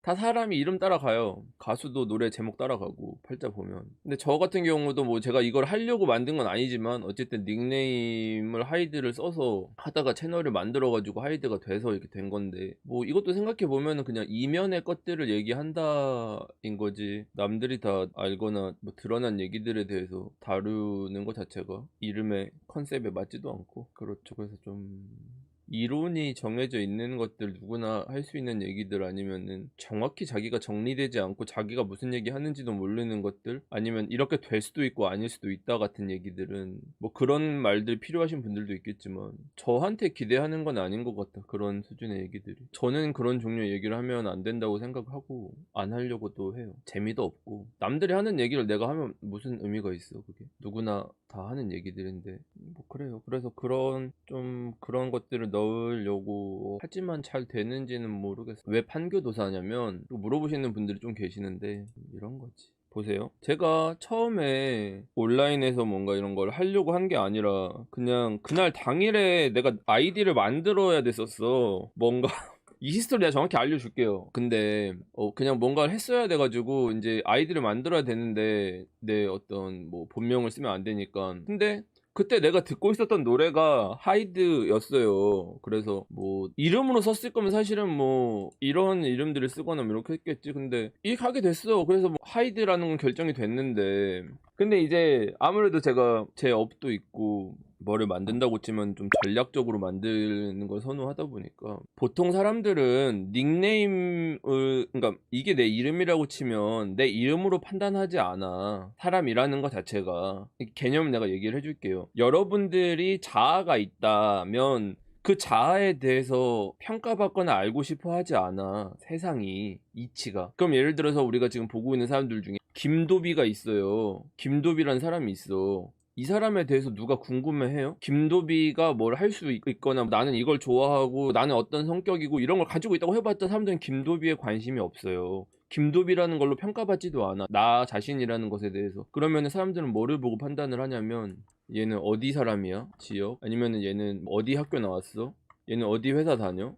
다 사람이 이름 따라가요. 가수도 노래 제목 따라가고 팔자 보면. 근데 저 같은 경우도 뭐 제가 이걸 하려고 만든 건 아니지만 어쨌든 닉네임을 하이드를 써서 하다가 채널을 만들어 가지고 하이드가 돼서 이렇게 된 건데, 뭐 이것도 생각해 보면은 그냥 이면의 것들을 얘기한다인 거지, 남들이 다 알거나 뭐 드러난 얘기들에 대해서 다루는 것 자체가 이름의 컨셉에 맞지도 않고 그렇죠. 그래서 좀 이론이 정해져 있는 것들, 누구나 할 수 있는 얘기들, 아니면은 정확히 자기가 정리되지 않고 자기가 무슨 얘기 하는지도 모르는 것들, 아니면 이렇게 될 수도 있고 아닐 수도 있다 같은 얘기들은 뭐 그런 말들 필요하신 분들도 있겠지만 저한테 기대하는 건 아닌 것 같다. 그런 수준의 얘기들이. 저는 그런 종류의 얘기를 하면 안 된다고 생각하고 안 하려고도 해요. 재미도 없고, 남들이 하는 얘기를 내가 하면 무슨 의미가 있어. 그게 누구나 다 하는 얘기들인데 뭐 그래요. 그래서 그런 것들을 넣으려고 하지만 잘 되는지는 모르겠어요. 왜 판교도사냐면, 또 물어보시는 분들이 좀 계시는데 이런 거지. 보세요. 제가 처음에 온라인에서 뭔가 이런 걸 하려고 한 게 아니라 그냥 그날 당일에 내가 아이디를 만들어야 됐었어. 뭔가 이 히스토리 내가 정확히 알려줄게요. 근데 그냥 뭔가를 했어야 돼가지고 이제 아이디를 만들어야 되는데 내 어떤 뭐 본명을 쓰면 안 되니까. 근데 그때 내가 듣고 있었던 노래가 하이드였어요. 그래서 뭐 이름으로 썼을 거면 사실은 뭐 이런 이름들을 쓰거나 뭐 이렇게 했겠지. 근데 이렇게 하게 됐어. 그래서 뭐 하이드라는 건 결정이 됐는데, 근데 이제 아무래도 제가 제 업도 있고 뭐를 만든다고 치면 좀 전략적으로 만드는 걸 선호하다 보니까, 보통 사람들은 닉네임을, 그러니까 이게 내 이름이라고 치면 내 이름으로 판단하지 않아. 사람이라는 것 자체가. 개념을 내가 얘기를 해줄게요. 여러분들이 자아가 있다면 그 자아에 대해서 평가받거나 알고 싶어 하지 않아. 세상이, 이치가. 그럼 예를 들어서 우리가 지금 보고 있는 사람들 중에 김도비가 있어요. 김도비라는 사람이 있어. 이 사람에 대해서 누가 궁금해해요? 김도비가 뭘 할 수 있거나 나는 이걸 좋아하고 나는 어떤 성격이고 이런 걸 가지고 있다고 해봤자 사람들은 김도비에 관심이 없어요. 김도비라는 걸로 평가받지도 않아. 나 자신이라는 것에 대해서. 그러면 사람들은 뭐를 보고 판단을 하냐면, 얘는 어디 사람이야? 지역? 아니면 얘는 어디 학교 나왔어? 얘는 어디 회사 다녀?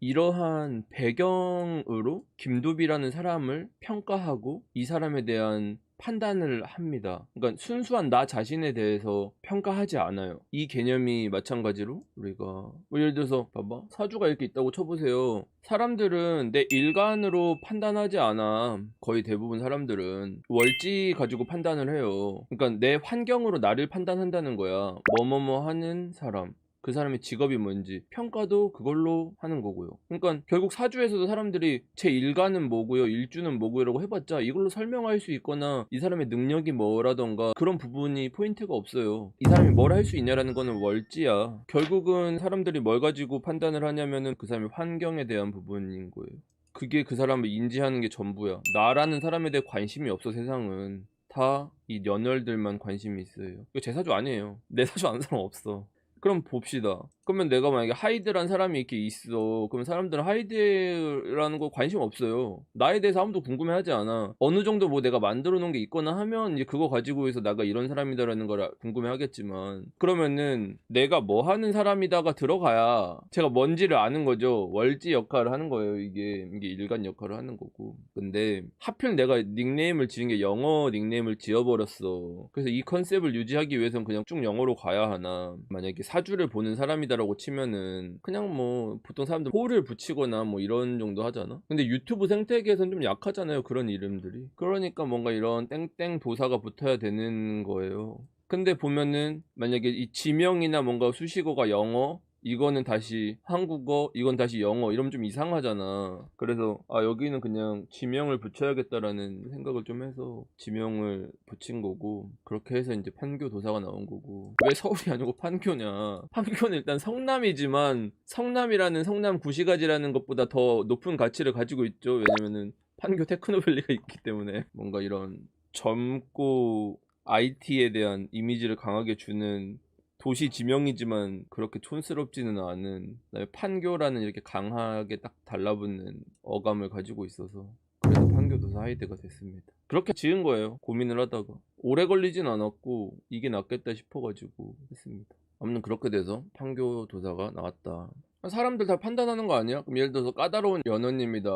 이러한 배경으로 김도비라는 사람을 평가하고 이 사람에 대한 판단을 합니다. 그러니까 순수한 나 자신에 대해서 평가하지 않아요. 이 개념이 마찬가지로 우리가 뭐 예를 들어서 봐봐, 사주가 이렇게 있다고 쳐보세요. 사람들은 내 일간으로 판단하지 않아. 거의 대부분 사람들은 월지 가지고 판단을 해요. 그러니까 내 환경으로 나를 판단한다는 거야. 뭐뭐뭐 하는 사람, 그 사람의 직업이 뭔지 평가도 그걸로 하는 거고요. 그러니까 결국 사주에서도 사람들이 제 일가는 뭐고요, 일주는 뭐고요라고 해봤자 이걸로 설명할 수 있거나 이 사람의 능력이 뭐라던가 그런 부분이 포인트가 없어요. 이 사람이 뭘 할 수 있냐라는 거는 월지야. 결국은 사람들이 뭘 가지고 판단을 하냐면은 그 사람의 환경에 대한 부분인 거예요. 그게 그 사람을 인지하는 게 전부야. 나라는 사람에 대해 관심이 없어. 세상은 다 이 연월들만 관심이 있어요. 이거 제 사주 아니에요. 내 사주 아는 사람 없어. 그럼 봅시다. 그러면 내가 만약에 하이드란 사람이 이렇게 있어. 그럼 사람들은 하이드라는 거 관심 없어요. 나에 대해서 아무도 궁금해하지 않아. 어느 정도 뭐 내가 만들어 놓은 게 있거나 하면 이제 그거 가지고 해서 내가 이런 사람이다라는 걸 궁금해하겠지만, 그러면은 내가 뭐 하는 사람이다가 들어가야 제가 뭔지를 아는 거죠. 월지 역할을 하는 거예요. 이게 일간 역할을 하는 거고. 근데 하필 내가 닉네임을 지은 게 영어 닉네임을 지어버렸어. 그래서 이 컨셉을 유지하기 위해서는 그냥 쭉 영어로 가야 하나. 만약에 사주를 보는 사람이다라고 치면은 그냥 뭐 보통 사람들 호를 붙이거나 뭐 이런 정도 하잖아. 근데 유튜브 생태계에서는 좀 약하잖아요, 그런 이름들이. 그러니까 뭔가 이런 땡땡 도사가 붙어야 되는 거예요. 근데 보면은 만약에 이 지명이나 뭔가 수식어가 영어, 이거는 다시 한국어, 이건 다시 영어, 이러면 좀 이상하잖아. 그래서 여기는 그냥 지명을 붙여야겠다라는 생각을 좀 해서 지명을 붙인 거고, 그렇게 해서 이제 판교 도사가 나온 거고. 왜 서울이 아니고 판교냐? 판교는 일단 성남이지만 성남이라는 성남 구시가지라는 것보다 더 높은 가치를 가지고 있죠. 왜냐면은 판교 테크노밸리가 있기 때문에. 뭔가 이런 젊고 IT에 대한 이미지를 강하게 주는 도시 지명이지만 그렇게 촌스럽지는 않은, 그다음에 판교라는 이렇게 강하게 딱 달라붙는 어감을 가지고 있어서, 그래서 판교도사 하이드가 됐습니다. 그렇게 지은 거예요. 고민을 하다가 오래 걸리진 않았고 이게 낫겠다 싶어가지고 했습니다. 아무튼 그렇게 돼서 판교도사가 나왔다. 사람들 다 판단하는 거 아니야? 그럼 예를 들어서 까다로운 연어님이다,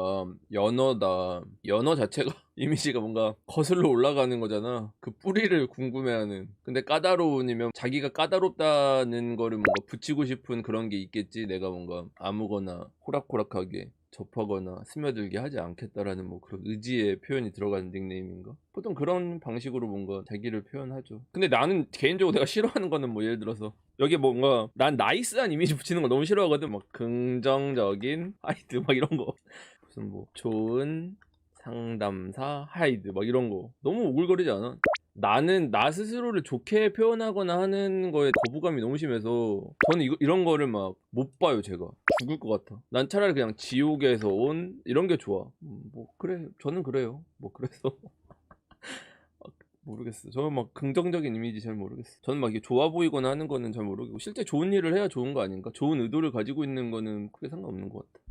연어다. 연어 자체가 이미지가 뭔가 거슬러 올라가는 거잖아. 그 뿌리를 궁금해하는. 근데 까다로운이면 자기가 까다롭다는 거를 뭔가 붙이고 싶은 그런 게 있겠지. 내가 뭔가 아무거나 호락호락하게 접하거나 스며들게 하지 않겠다라는 뭐 그런 의지의 표현이 들어가는 닉네임인가? 보통 그런 방식으로 뭔가 자기를 표현하죠. 근데 나는 개인적으로 내가 싫어하는 거는 뭐 예를 들어서 여기 뭔가 난 나이스한 이미지 붙이는 거 너무 싫어하거든. 막 긍정적인 하이드 막 이런 거, 무슨 뭐 좋은 상담사 하이드 막 이런 거 너무 오글거리지 않아? 나는 나 스스로를 좋게 표현하거나 하는 거에 거부감이 너무 심해서 저는 이런 거를 막 못 봐요. 제가 죽을 것 같아. 난 차라리 그냥 지옥에서 온 이런 게 좋아. 뭐 그래, 저는 그래요. 뭐 그래서 모르겠어. 저는 막 긍정적인 이미지 잘 모르겠어. 저는 막 이게 좋아 보이거나 하는 거는 잘 모르겠고, 실제 좋은 일을 해야 좋은 거 아닌가? 좋은 의도를 가지고 있는 거는 크게 상관없는 것 같아.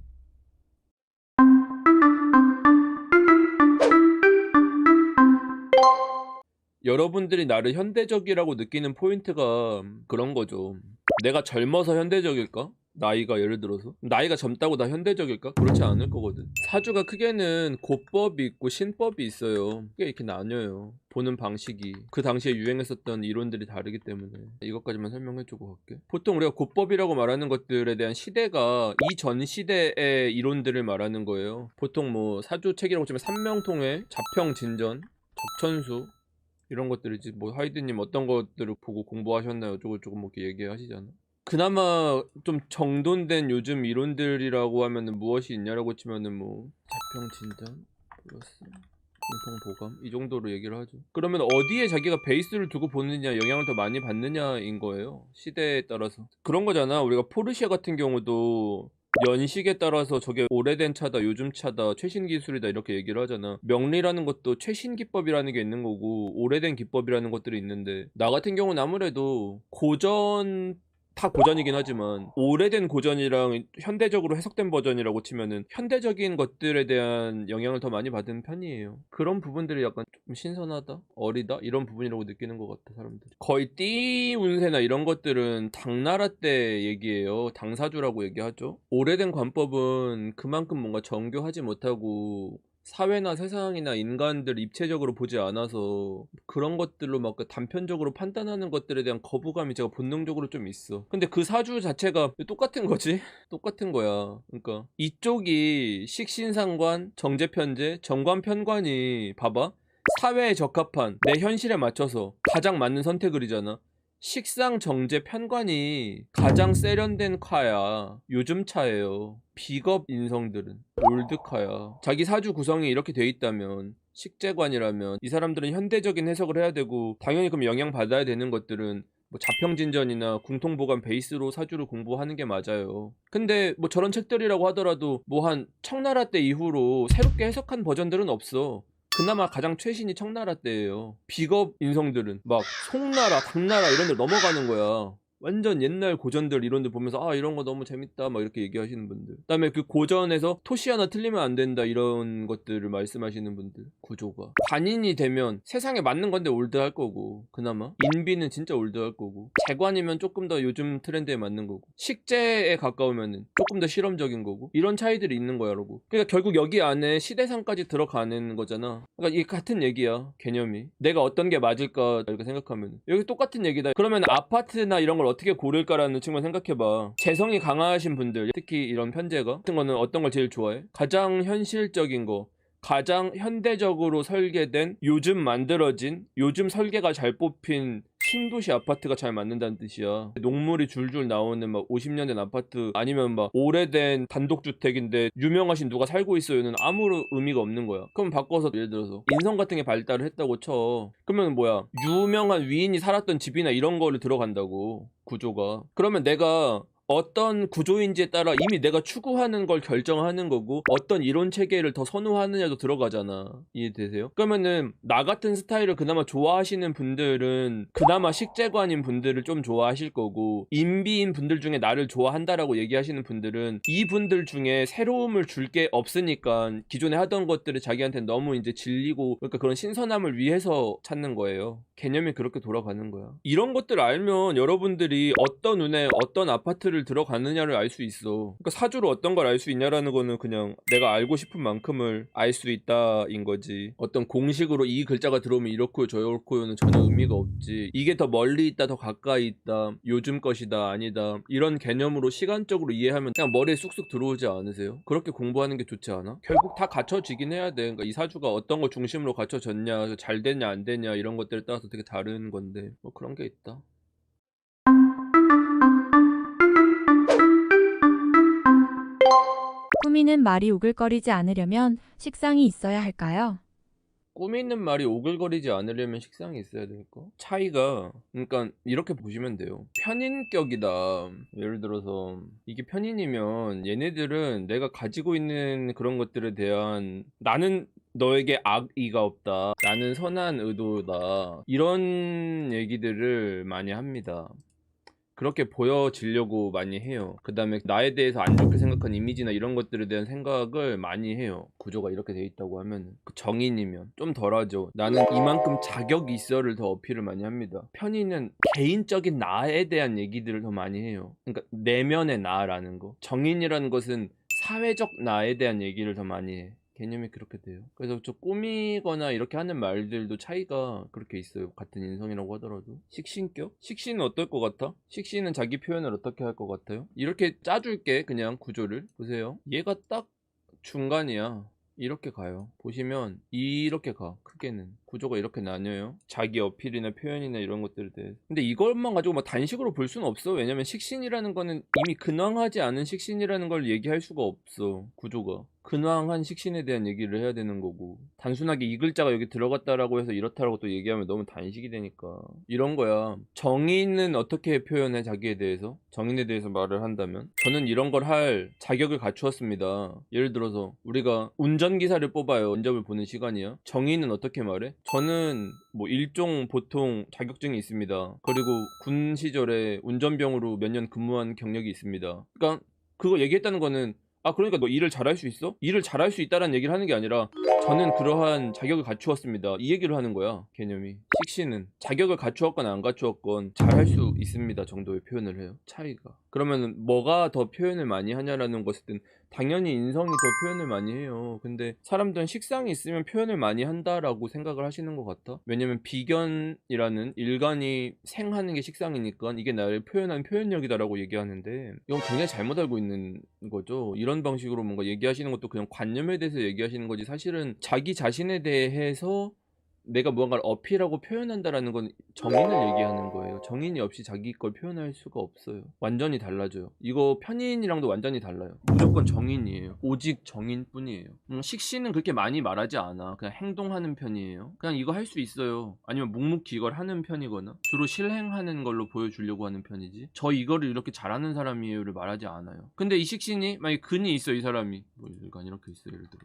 여러분들이 나를 현대적이라고 느끼는 포인트가 그런 거죠. 내가 젊어서 현대적일까? 나이가 예를 들어서 나이가 젊다고 다 현대적일까? 그렇지 않을 거거든. 사주가 크게는 고법이 있고 신법이 있어요. 크게 이렇게 나뉘어요. 보는 방식이 그 당시에 유행했었던 이론들이 다르기 때문에 이것까지만 설명해주고 갈게. 보통 우리가 고법이라고 말하는 것들에 대한 시대가 이전 시대의 이론들을 말하는 거예요. 보통 뭐 사주책이라고 치면 삼명통회, 자평진전, 적천수 이런 것들이지. 뭐 하이드님 어떤 것들을 보고 공부하셨나요? 어쩌고저쩌고 뭐 이렇게 얘기하시잖아. 그나마 좀 정돈된 요즘 이론들이라고 하면은 무엇이 있냐라고 치면은 뭐 자평진단 플러스 공통보감 이 정도로 얘기를 하죠. 그러면 어디에 자기가 베이스를 두고 보느냐, 영향을 더 많이 받느냐인 거예요. 시대에 따라서. 그런 거잖아. 우리가 포르쉐 같은 경우도 연식에 따라서 저게 오래된 차다, 요즘 차다, 최신 기술이다 이렇게 얘기를 하잖아. 명리라는 것도 최신 기법이라는 게 있는 거고 오래된 기법이라는 것들이 있는데, 나 같은 경우는 아무래도 고전, 다 고전이긴 하지만 오래된 고전이랑 현대적으로 해석된 버전이라고 치면은 현대적인 것들에 대한 영향을 더 많이 받은 편이에요. 그런 부분들이 약간 좀 신선하다, 어리다 이런 부분이라고 느끼는 것 같아 사람들이. 거의 띠 운세나 이런 것들은 당나라 때 얘기예요. 당사주라고 얘기하죠. 오래된 관법은 그만큼 뭔가 정교하지 못하고 사회나 세상이나 인간들 입체적으로 보지 않아서 그런 것들로 막 단편적으로 판단하는 것들에 대한 거부감이 제가 본능적으로 좀 있어. 근데 그 사주 자체가 똑같은 거지? 똑같은 거야. 그러니까 이쪽이 식신상관, 정제편제, 정관편관이 봐봐. 사회에 적합한 내 현실에 맞춰서 가장 맞는 선택을이잖아. 식상 정제 편관이 가장 세련된 카야. 요즘 차예요. 비겁 인성들은 올드카야. 자기 사주 구성이 이렇게 돼 있다면, 식재관이라면 이 사람들은 현대적인 해석을 해야 되고, 당연히 그럼 영향받아야 되는 것들은 뭐 자평진전이나 궁통보감 베이스로 사주를 공부하는 게 맞아요. 근데 뭐 저런 책들이라고 하더라도 뭐 한 청나라 때 이후로 새롭게 해석한 버전들은 없어. 그나마 가장 최신이 청나라 때예요. 비겁 인성들은 막 송나라, 당나라 이런 데 넘어가는 거야. 완전 옛날 고전들 이런 데 보면서 아 이런 거 너무 재밌다 막 이렇게 얘기하시는 분들. 그다음에 그 고전에서 토시 하나 틀리면 안 된다 이런 것들을 말씀하시는 분들. 구조가 관인이 되면 세상에 맞는 건데 올드할 거고, 그나마 인비는 진짜 올드할 거고, 재관이면 조금 더 요즘 트렌드에 맞는 거고, 식재에 가까우면은 조금 더 실험적인 거고, 이런 차이들이 있는 거야 여러분. 그러니까 결국 여기 안에 시대상까지 들어가는 거잖아. 그러니까 이게 같은 얘기야. 개념이 내가 어떤 게 맞을까 이렇게 생각하면 여기 똑같은 얘기다. 그러면 아파트나 이런 걸 어떻게 고를까라는 측면 생각해봐. 재성이 강하신 분들, 특히 이런 편제가 같은 거는 어떤 걸 제일 좋아해? 가장 현실적인 거, 가장 현대적으로 설계된, 요즘 만들어진, 요즘 설계가 잘 뽑힌 신도시 아파트가 잘 맞는다는 뜻이야. 농물이 줄줄 나오는 막 50년 된 아파트, 아니면 막 오래된 단독주택인데 유명하신 누가 살고 있어요는 아무런 의미가 없는 거야. 그럼 바꿔서 예를 들어서 인성 같은 게 발달을 했다고 쳐. 그러면 뭐야, 유명한 위인이 살았던 집이나 이런 거를 들어간다고, 구조가. 그러면 내가 어떤 구조인지에 따라 이미 내가 추구하는 걸 결정하는 거고, 어떤 이론 체계를 더 선호하느냐도 들어가잖아. 이해되세요? 그러면은 나 같은 스타일을 그나마 좋아하시는 분들은 그나마 식재관인 분들을 좀 좋아하실 거고, 인비인 분들 중에 나를 좋아한다라고 얘기하시는 분들은 이 분들 중에 새로움을 줄 게 없으니까 기존에 하던 것들을 자기한테 너무 이제 질리고, 그러니까 그런 신선함을 위해서 찾는 거예요. 개념이 그렇게 돌아가는 거야. 이런 것들 알면 여러분들이 어떤 운에 어떤 아파트를 들어가느냐를 알 수 있어. 그러니까 사주로 어떤 걸 알 수 있냐라는 거는 그냥 내가 알고 싶은 만큼을 알 수 있다인 거지. 어떤 공식으로 이 글자가 들어오면 이렇고요 저렇고요는 전혀 의미가 없지. 이게 더 멀리 있다 더 가까이 있다 요즘 것이다 아니다 이런 개념으로 시간적으로 이해하면 그냥 머리에 쑥쑥 들어오지 않으세요? 그렇게 공부하는 게 좋지 않아? 결국 다 갖춰지긴 해야 돼. 그러니까 이 사주가 어떤 걸 중심으로 갖춰졌냐 잘 됐냐 안 됐냐 이런 것들에 따라서 되게 다른 건데 뭐 그런 게 있다. 꾸미는 말이 오글거리지 않으려면 식상이 있어야 할까요? 꾸미는 말이 오글거리지 않으려면 식상이 있어야 될까? 차이가 그러니까 이렇게 보시면 돼요. 편인격이다. 예를 들어서 이게 편인이면 얘네들은 내가 가지고 있는 그런 것들에 대한 나는 너에게 악의가 없다. 나는 선한 의도다. 이런 얘기들을 많이 합니다. 그렇게 보여지려고 많이 해요. 그 다음에 나에 대해서 안 좋게 생각한 이미지나 이런 것들에 대한 생각을 많이 해요. 구조가 이렇게 돼 있다고 하면 그 정인이면 좀 덜하죠. 나는 이만큼 자격이 있어를 더 어필을 많이 합니다. 편인은 개인적인 나에 대한 얘기들을 더 많이 해요. 그러니까 내면의 나라는 거. 정인이라는 것은 사회적 나에 대한 얘기를 더 많이 해. 개념이 그렇게 돼요. 그래서 저 꾸미거나 이렇게 하는 말들도 차이가 그렇게 있어요. 같은 인성이라고 하더라도. 식신격? 식신은 어떨 것 같아? 식신은 자기 표현을 어떻게 할 것 같아요? 이렇게 짜줄게 그냥 구조를 보세요. 얘가 딱 중간이야. 이렇게 가요. 보시면 이렇게 가. 크게는 구조가 이렇게 나뉘어요. 자기 어필이나 표현이나 이런 것들에 대해. 근데 이것만 가지고 막 단식으로 볼 수는 없어. 왜냐면 식신이라는 거는 이미 근황하지 않은 식신이라는 걸 얘기할 수가 없어. 구조가. 근황한 식신에 대한 얘기를 해야 되는 거고 단순하게 이 글자가 여기 들어갔다라고 해서 이렇다라고 또 얘기하면 너무 단식이 되니까 이런 거야. 정의는 어떻게 표현해 자기에 대해서? 정인에 대해서 말을 한다면 저는 이런 걸 할 자격을 갖추었습니다. 예를 들어서 우리가 운전기사를 뽑아요. 면접을 보는 시간이야. 정의는 어떻게 말해? 저는 뭐 일종 보통 자격증이 있습니다. 그리고 군 시절에 운전병으로 몇 년 근무한 경력이 있습니다. 그러니까 그거 얘기했다는 거는 아 그러니까 너 일을 잘할 수 있어? 일을 잘할 수 있다라는 얘기를 하는 게 아니라 저는 그러한 자격을 갖추었습니다. 이 얘기를 하는 거야. 개념이. 식신은 자격을 갖추었건 안 갖추었건 잘할 수 있습니다 정도의 표현을 해요. 차이가. 그러면 뭐가 더 표현을 많이 하냐라는 것은 당연히 인성이 더 표현을 많이 해요. 근데 사람들은 식상이 있으면 표현을 많이 한다라고 생각을 하시는 것 같아. 왜냐면 비견이라는 일간이 생하는 게 식상이니까 이게 나를 표현한 표현력이다라고 얘기하는데 이건 굉장히 잘못 알고 있는 거죠. 이런 방식으로 뭔가 얘기하시는 것도 그냥 관념에 대해서 얘기하시는 거지 사실은 자기 자신에 대해서 내가 무언가를 어필하고 표현한다라는 건 정인을 얘기하는 거예요. 정인이 없이 자기 걸 표현할 수가 없어요. 완전히 달라져요. 이거 편인이랑도 완전히 달라요. 무조건 정인이에요. 오직 정인뿐이에요. 식신은 그렇게 많이 말하지 않아. 그냥 행동하는 편이에요. 그냥 이거 할 수 있어요. 아니면 묵묵히 이걸 하는 편이거나 주로 실행하는 걸로 보여주려고 하는 편이지. 저 이거를 이렇게 잘하는 사람이에요를 말하지 않아요. 근데 이 식신이 만약에 근이 있어 이 사람이 뭐 일간 이렇게 있어 예를 들어.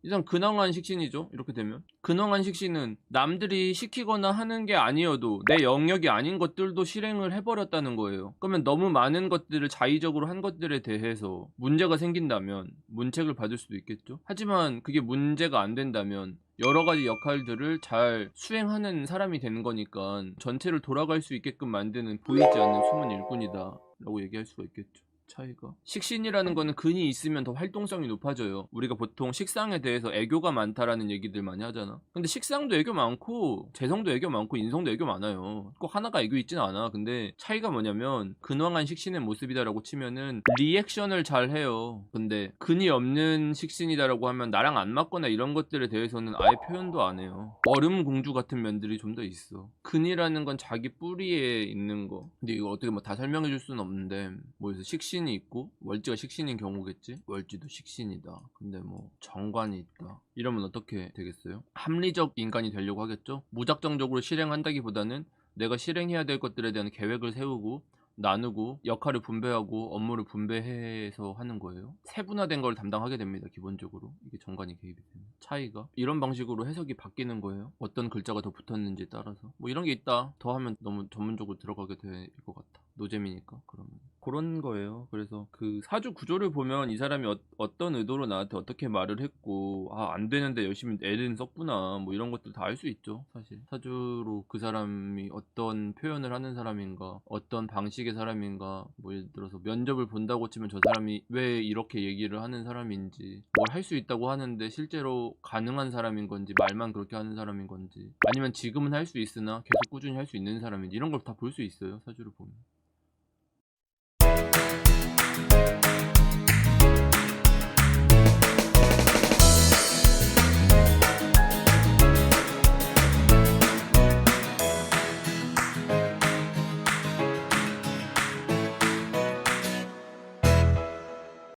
일단 근황한 식신이죠. 이렇게 되면 근황한 식신은 남들이 시키거나 하는 게 아니어도 내 영역이 아닌 것들도 실행을 해버렸다는 거예요. 그러면 너무 많은 것들을 자의적으로 한 것들에 대해서 문제가 생긴다면 문책을 받을 수도 있겠죠. 하지만 그게 문제가 안 된다면 여러 가지 역할들을 잘 수행하는 사람이 되는 거니까 전체를 돌아갈 수 있게끔 만드는 보이지 않는 숨은 일꾼이다 라고 얘기할 수가 있겠죠. 차이가. 식신이라는 거는 근이 있으면 더 활동성이 높아져요. 우리가 보통 식상에 대해서 애교가 많다라는 얘기들 많이 하잖아. 근데 식상도 애교 많고 재성도 애교 많고 인성도 애교 많아요. 꼭 하나가 애교 있진 않아. 근데 차이가 뭐냐면 근황한 식신의 모습이다라고 치면은 리액션을 잘 해요. 근데 근이 없는 식신이다라고 하면 나랑 안 맞거나 이런 것들에 대해서는 아예 표현도 안 해요. 얼음 공주 같은 면들이 좀 더 있어. 근이라는 건 자기 뿌리에 있는 거. 근데 이거 어떻게 뭐 다 설명해 줄 수는 없는데 뭐 식신이 있고 월지가 식신인 경우겠지. 월지도 식신이다. 근데 뭐 정관이 있다. 이러면 어떻게 되겠어요? 합리적 인간이 되려고 하겠죠. 무작정적으로 실행한다기보다는 내가 실행해야 될 것들에 대한 계획을 세우고 나누고 역할을 분배하고 업무를 분배해서 하는 거예요. 세분화된 걸 담당하게 됩니다. 기본적으로 이게 정관이 개입이 되면 차이가 이런 방식으로 해석이 바뀌는 거예요. 어떤 글자가 더 붙었는지에 따라서 뭐 이런 게 있다 더 하면 너무 전문적으로 들어가게 될 것 같아. 노잼이니까 그러면 그런 거예요. 그래서 그 사주 구조를 보면 이 사람이 어떤 의도로 나한테 어떻게 말을 했고, 아, 안 되는데 열심히 애는 썼구나. 뭐 이런 것들 다 알 수 있죠, 사실. 사주로 그 사람이 어떤 표현을 하는 사람인가, 어떤 방식의 사람인가, 뭐 예를 들어서 면접을 본다고 치면 저 사람이 왜 이렇게 얘기를 하는 사람인지, 뭘 할 수 있다고 하는데 실제로 가능한 사람인 건지, 말만 그렇게 하는 사람인 건지, 아니면 지금은 할 수 있으나 계속 꾸준히 할 수 있는 사람인지, 이런 걸 다 볼 수 있어요, 사주를 보면.